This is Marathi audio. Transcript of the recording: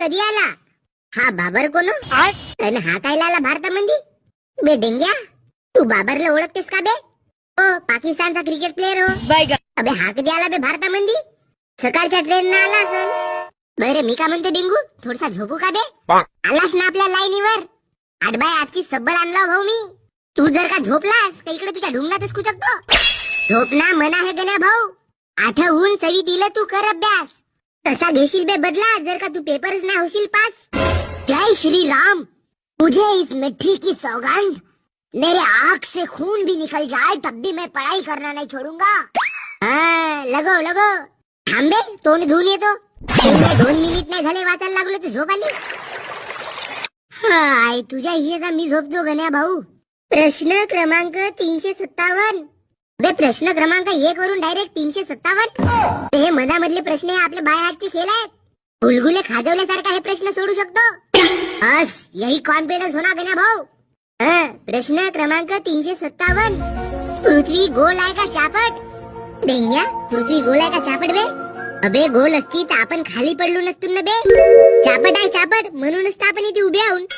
कधी आला? हा बाबर कोण? अन हा काय आला भारतामध्ये? बे डेंग्या, तू बाबरला ओळखतेस का बे? हो, पाकिस्तानचा क्रिकेट प्लेअर हो. अबे हा कधी आला बे भारतामध्ये? सकाळच्या ट्रेन आला असेल. बरं मी का म्हणतो डेंगू, थोडसा झोपू का बे? आलास ना आपल्या लाईनीवर. आडबाय आजची सब्बल आणला भाऊ मी. तू जर का झोपलास तर इकडे तुझ्या ढुंगणातच कुचकतो. झोप ना मना आहे गण्या भाऊ. आठवून सवी दिलं तू कर अभ्यास. तसा घेशील बे बदला जर का तू पेपरच नाही होशील पास. जय श्री राम. मुझे इस मिट्टी की सौगंध, मेरे आँख से खून भी निकल जाए तब भी मैं पढ़ाई करना नहीं छोड़ूंगा. हाँ, लगो लगो. थांबे तोंड धुवून येतो. 2 मिनिट नाही झाले वाचायला लागलो तर झोप आली. हाय, तुझ्या हिशेचा मी झोपतो गण्या भाऊ. प्रश्न क्रमांक 357. बे प्रश्न क्रमांक 1 वरून डायरेक्ट 357. हे मधामधले प्रश्न हे आपले बाय हातचे खेळ आहेत. गुलगुले खाजवल्यासारखा हे प्रश्न सोडू शकतो. बस यही कॉन्फिडन्स होना गण्या भाऊ. प्रश्न क्रमांक 357. पृथ्वी गोल आहे का चापट? डेंग्या, पृथ्वी गोल आहे का चापट बे? अबे गोल असती तर आपण खाली पडलो नसतो ना बे. चापट आहे चापट, म्हणूनच तर आपण इथे उभे आहोत.